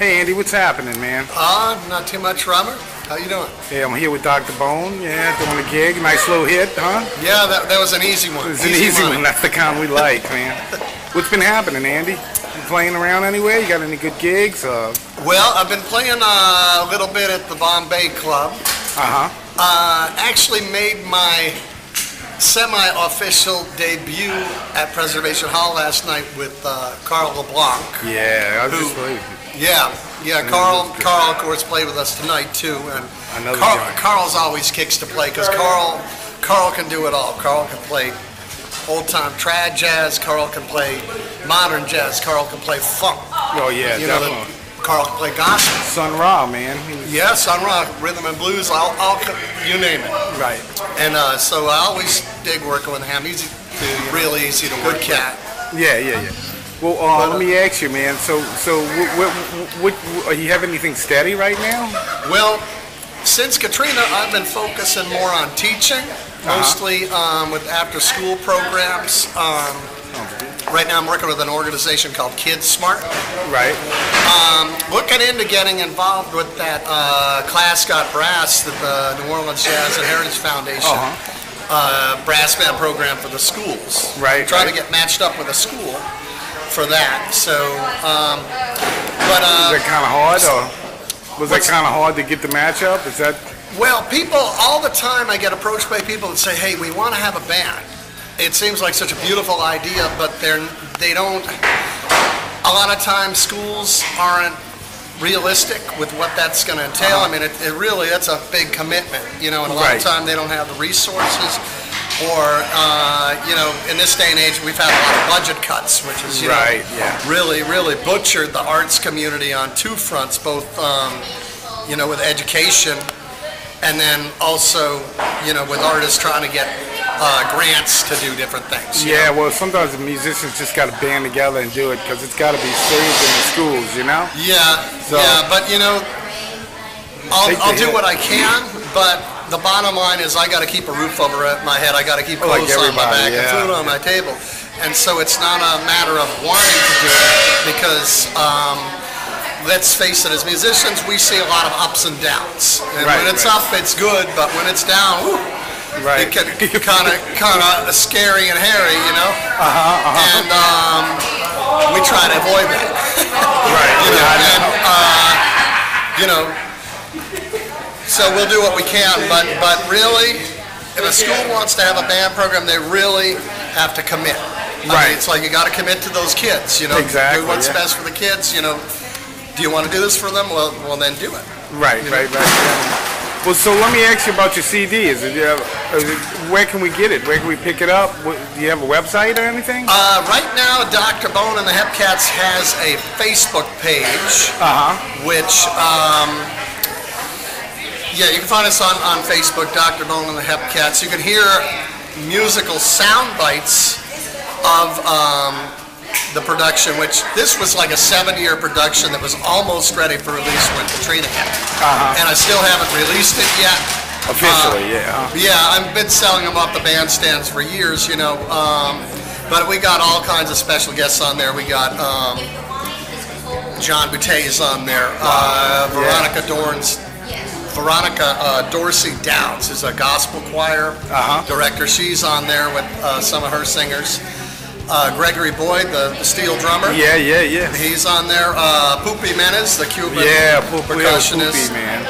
Hey Andy, what's happening, man? Not too much, Robert. How you doing? Yeah, I'm here with Dr.Bone. Yeah, doing a gig. Nice little hit, huh? Yeah, that was an easy one. It's an easy one. That's the kind we like, man. What's been happening, Andy? You playing around anywhere? You got any good gigs? Well, I've been playing a little bit at the D.B.A. club. Actually made my semi-official debut at Preservation Hall last night with Carl LeBlanc. Yeah, I was just waiting. Yeah. Carl, of course, played with us tonight too, and Carl's always kicks to play because Carl can do it all. Carl can play old-time trad jazz. Carl can play modern jazz. Carl can play funk. Oh yeah, definitely. Carl can play gospel. Sun Ra, man. Yeah, Sun Ra, rhythm and blues, all you name it. Right. And so I always dig working with him. He's real easy to work with. Good cat. Yeah. Well, let me ask you, man. So, what you have anything steady right now? Well, since Katrina, I've been focusing more on teaching, mostly with after-school programs. Right now, I'm working with an organization called Kids Smart. Right. Looking into getting involved with that Class Got Brass, that the New Orleans Jazz and Heritage Foundation brass band program for the schools. Right. Trying to get matched up with a school for that. So, is that kind of hard, or was that kind of hard to get the matchup? Is that? Well, people all the time I get approached by people that say, "Hey, we want to have a band." It seems like such a beautiful idea, but they don't. A lot of times, schools aren't realistic with what that's going to entail. I mean, it really, that's a big commitment, and a lot of time they don't have the resources. Or, in this day and age, we've had a lot of budget cuts, which is, really, really butchered the arts community on two fronts, both, with education and then also, with artists trying to get grants to do different things. Yeah, well, sometimes the musicians just got to band together and do it because it's got to be saved in the schools, Yeah, but, I'll do what I can, but the bottom line is I got to keep a roof over my head. I got to keep clothes on my back and food on my table. And so it's not a matter of wanting to do it because, let's face it, as musicians, we see a lot of ups and downs. And when it's up, it's good, but when it's down, it can kind of scary and hairy, And we try to avoid that. So we'll do what we can, but really, if a school wants to have a band program, they really have to commit. I mean, it's like you got to commit to those kids, Exactly. Do what's best for the kids, Do you want to do this for them? Well, then do it. Right. Well, so let me ask you about your CD. Where can we get it? Where can we pick it up? Do you have a website or anything? Right now, Dr.Bone and the Hepcats has a Facebook page, which, you can find us on Facebook, Dr.Bone and the Hepcats. You can hear musical sound bites of the production, which this was like a 7-year production that was almost ready for release when Katrina hit. And I still haven't released it yet. Officially, Yeah, I've been selling them off the bandstands for years, but we got all kinds of special guests on there. We got John Boutte's on there, Veronica Dorsey Downs is a gospel choir director. She's on there with some of her singers. Gregory Boyd, the steel drummer. Yeah. He's on there. Pupi Menes, the Cuban percussionist. Pupi, man.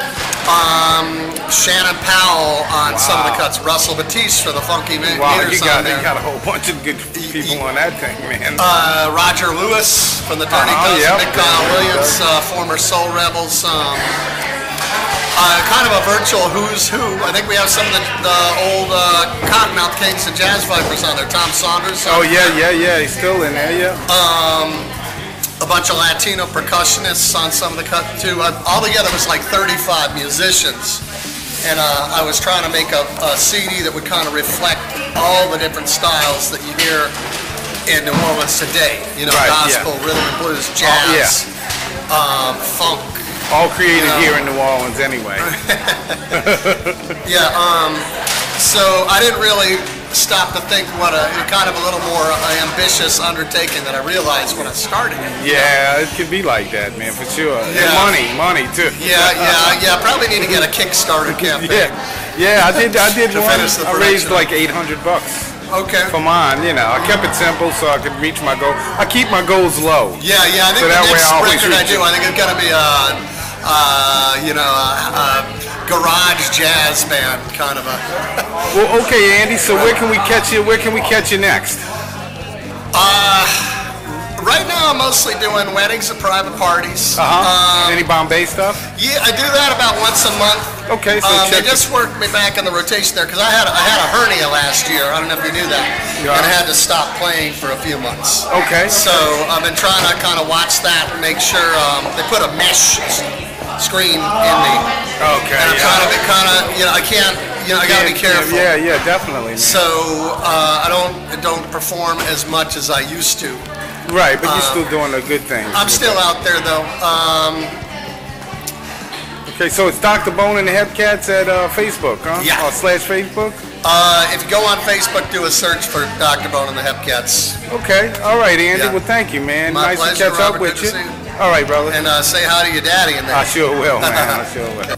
Shannon Powell on some of the cuts. Russell Batiste for the Funky Meters on there. You got a whole bunch of good people on that thing, man. Roger Lewis from the Dirty Dozen. Nick Williams, former Soul Rebels. Kind of a virtual who's who. I think we have some of the old Cottonmouth Kings and Jazz Vipers on there. Tom Saunders. Yeah. He's still in there, A bunch of Latino percussionists on some of the cut too. Altogether, it was like 35 musicians. And I was trying to make a CD that would kind of reflect all the different styles that you hear in New Orleans today. Gospel, rhythm and blues, jazz, funk. All created here in New Orleans anyway. So I didn't really stop to think what a kind of a little more ambitious undertaking that I realized when I started it. Yeah, it could be like that, man, for sure. Yeah. And money too. Yeah. Probably need to get a Kickstarter campaign. Yeah, I did To one. finish the I raised production. like $800 Okay. for mine. You know, I kept it simple so I could reach my goal. I keep my goals low. Yeah. I think So that the way next I always record I reach do, it. I think it's gonna be a garage jazz band kind of a. Well, okay, Andy. So where can we catch you? Where can we catch you next? Right now, I'm mostly doing weddings and private parties. Any Bombay stuff? Yeah, I do that about once a month. Okay, so they check just worked me back in the rotation there because I had a hernia last year. I don't know if you knew that, Yeah. and I had to stop playing for a few months. Okay. So I've been trying to kind of watch that and make sure they put a mesh screen in me. Okay. And I'm trying to be I can't, I got to be careful. Yeah, definitely, man. So I don't perform as much as I used to. Right, but you're still doing the good things. I'm still out there though. Okay, so it's Dr.Bone and the Hepcats at Facebook, huh? Yeah. Or /Facebook? If you go on Facebook, do a search for Dr.Bone and the Hepcats. Okay, all right, Andy. Yeah. Well, thank you, man. My nice pleasure, to catch up Robert. with Good you. to see you. All right, brother. And say hi to your daddy in there. I sure will, man. I sure will.